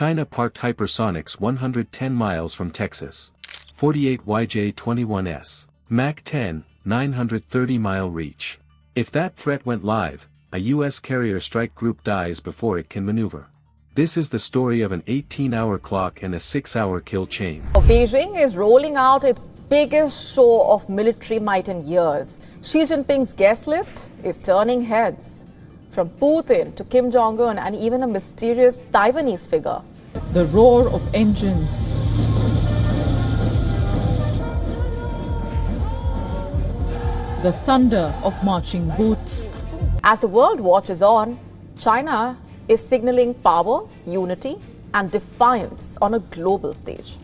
China parked hypersonics 110 miles from Texas. 48 YJ-21S. Mach 10, 930-mile reach. If that threat went live, a U.S. carrier strike group dies before it can maneuver. This is the story of an 18-hour clock and a 6-hour kill chain. Beijing is rolling out its biggest show of military might in years. Xi Jinping's guest list is turning heads. From Putin to Kim Jong-un and even a mysterious Taiwanese figure. The roar of engines. The thunder of marching boots. As the world watches on, China is signaling power, unity, and defiance on a global stage.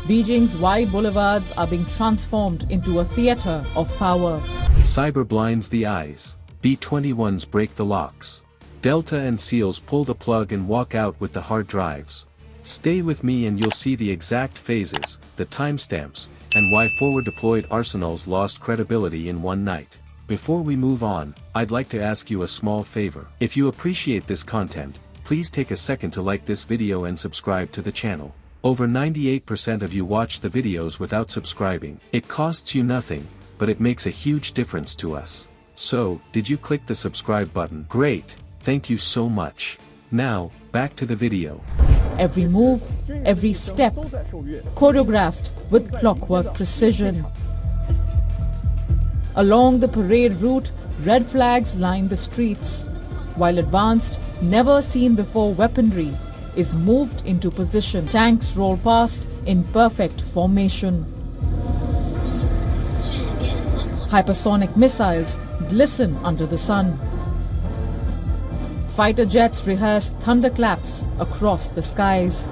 Beijing's wide boulevards are being transformed into a theater of power. Cyber blinds the eyes. B-21s break the locks. Delta and SEALs pull the plug and walk out with the hard drives. Stay with me and you'll see the exact phases, the timestamps, and why forward-deployed arsenals lost credibility in one night. Before we move on, I'd like to ask you a small favor. If you appreciate this content, please take a second to like this video and subscribe to the channel. Over 98% of you watch the videos without subscribing. It costs you nothing, but it makes a huge difference to us. So, did you click the subscribe button? Great, thank you so much. Now, back to the video. Every move, every step, choreographed with clockwork precision. Along the parade route, red flags line the streets, while advanced, never-seen-before weaponry is moved into position. Tanks roll past in perfect formation. Hypersonic missiles glisten under the sun. Fighter jets rehearse thunderclaps across the skies.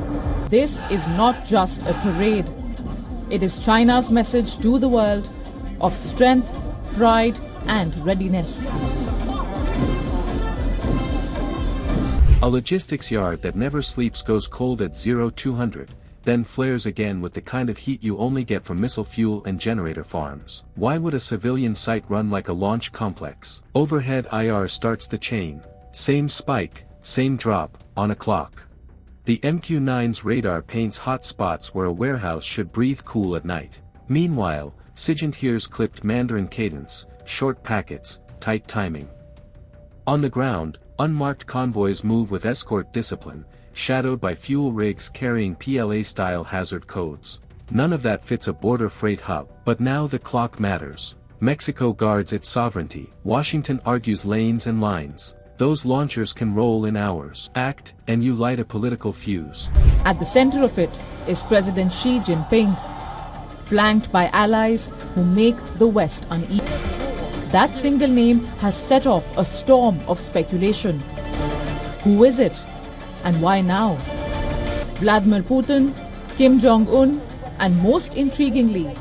This is not just a parade. It is China's message to the world of strength, pride, and readiness. A logistics yard that never sleeps goes cold at 0200, then flares again with the kind of heat you only get from missile fuel and generator farms. Why would a civilian site run like a launch complex? Overhead IR starts the chain. Same spike, same drop, on a clock. The MQ-9's radar paints hot spots where a warehouse should breathe cool at night. Meanwhile, SIGINT hears clipped Mandarin cadence, short packets, tight timing. On the ground, unmarked convoys move with escort discipline, shadowed by fuel rigs carrying PLA-style hazard codes. None of that fits a border freight hub. But now the clock matters. Mexico guards its sovereignty. Washington argues lanes and lines. Those launchers can roll in hours. Act, and you light a political fuse. At the center of it is President Xi Jinping, flanked by allies who make the West uneasy. That single name has set off a storm of speculation. Who is it? And why now? Vladimir Putin, Kim Jong-un, and most intriguingly,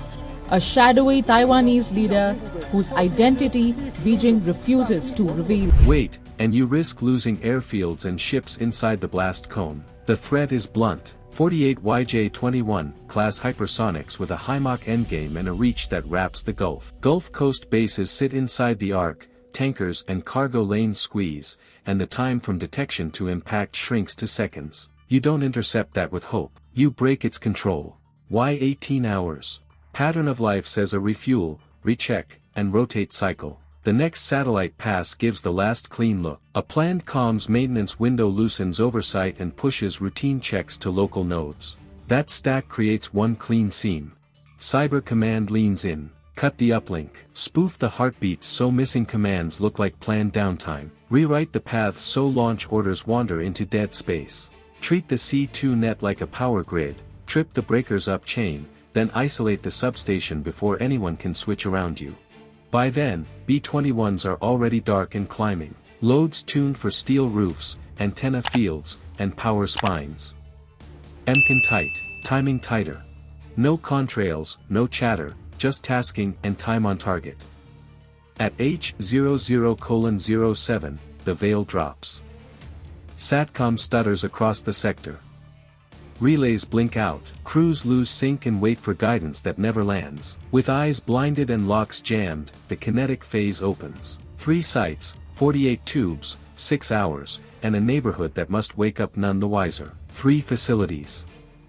a shadowy Taiwanese leader whose identity Beijing refuses to reveal. Wait, and you risk losing airfields and ships inside the blast cone. The threat is blunt. 48 YJ-21 class hypersonics with a high Mach endgame and a reach that wraps the Gulf. Gulf Coast bases sit inside the arc, tankers and cargo lanes squeeze, and the time from detection to impact shrinks to seconds. You don't intercept that with hope. You break its control. Why 18 hours? Pattern of life says a refuel, recheck, and rotate cycle. The next satellite pass gives the last clean look. A planned comms maintenance window loosens oversight and pushes routine checks to local nodes. That stack creates one clean seam. Cyber Command leans in. Cut the uplink. Spoof the heartbeats so missing commands look like planned downtime. Rewrite the paths so launch orders wander into dead space. Treat the C2 net like a power grid. Trip the breakers up chain, then isolate the substation before anyone can switch around you. By then, B-21s are already dark and climbing. Loads tuned for steel roofs, antenna fields, and power spines. Emkin tight, timing tighter. No contrails, no chatter, just tasking and time on target. At H00:07, the veil drops. SATCOM stutters across the sector. Relays blink out, crews lose sync and wait for guidance that never lands. With eyes blinded and locks jammed, the kinetic phase opens. 3 sites, 48 tubes, 6 hours, and a neighborhood that must wake up none the wiser. 3 facilities.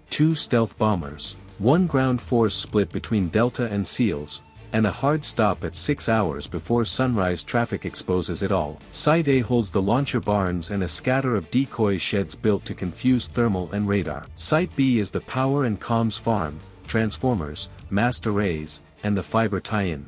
2 stealth bombers. 1 ground force split between Delta and SEALs, and a hard stop at 6 hours before sunrise traffic exposes it all. Site A holds the launcher barns and a scatter of decoy sheds built to confuse thermal and radar. Site B is the power and comms farm, transformers, mast arrays, and the fiber tie-in.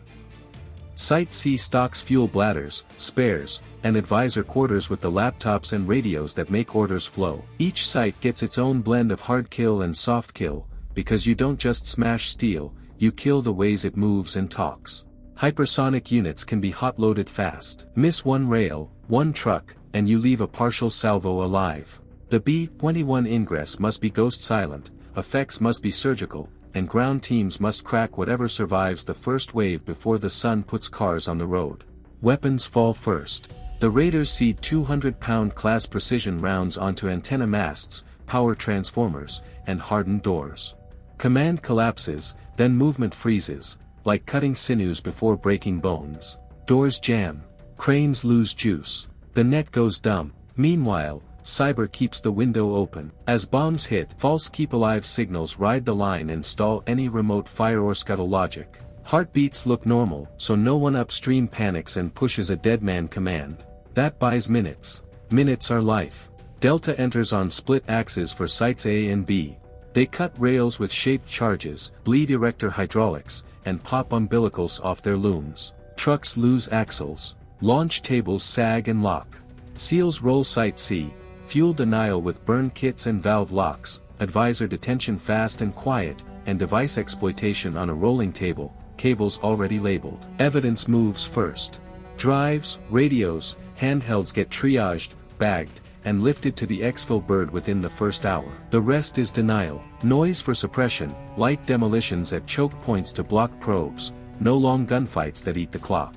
Site C stocks fuel bladders, spares, and advisor quarters with the laptops and radios that make orders flow. Each site gets its own blend of hard kill and soft kill, because you don't just smash steel, you kill the ways it moves and talks. Hypersonic units can be hot-loaded fast. Miss one rail, one truck, and you leave a partial salvo alive. The B-21 ingress must be ghost silent, effects must be surgical, and ground teams must crack whatever survives the first wave before the sun puts cars on the road. Weapons fall first. The Raiders seed 200-pound class precision rounds onto antenna masts, power transformers, and hardened doors. Command collapses, then movement freezes, like cutting sinews before breaking bones. Doors jam. Cranes lose juice. The net goes dumb. Meanwhile, Cyber keeps the window open. As bombs hit, false keep-alive signals ride the line and stall any remote fire or scuttle logic. Heartbeats look normal, so no one upstream panics and pushes a deadman command. That buys minutes. Minutes are life. Delta enters on split axes for sites A and B. They cut rails with shaped charges, bleed erector hydraulics, and pop umbilicals off their looms. Trucks lose axles. Launch tables sag and lock. SEALs roll Site C, fuel denial with burn kits and valve locks, advisor detention fast and quiet, and device exploitation on a rolling table, cables already labeled. Evidence moves first. Drives, radios, handhelds get triaged, bagged, and lifted to the exfil bird within the first hour. The rest is denial. Noise for suppression, light demolitions at choke points to block probes, no long gunfights that eat the clock.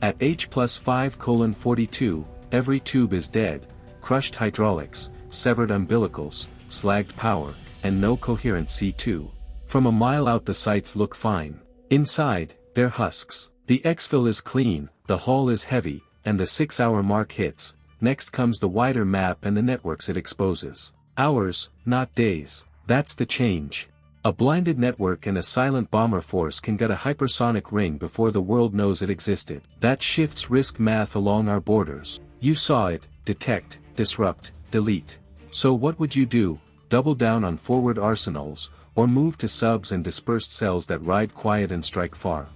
At H+5:42, every tube is dead, crushed hydraulics, severed umbilicals, slagged power, and no coherent C2. From a mile out the sites look fine. Inside, they're husks. The exfil is clean, the hull is heavy, and the 6-hour mark hits. Next comes the wider map and the networks it exposes. Hours, not days. That's the change. A blinded network and a silent bomber force can get a hypersonic ring before the world knows it existed. That shifts risk math along our borders. You saw it: detect, disrupt, delete. So what would you do? Double down on forward arsenals, or move to subs and dispersed cells that ride quiet and strike far?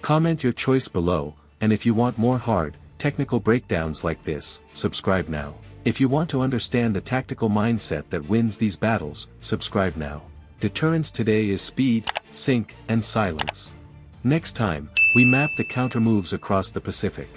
Comment your choice below, and if you want more hard, technical breakdowns like this, subscribe now. If you want to understand the tactical mindset that wins these battles, subscribe now. Deterrence today is speed, sync, and silence. Next time, we map the counter moves across the Pacific.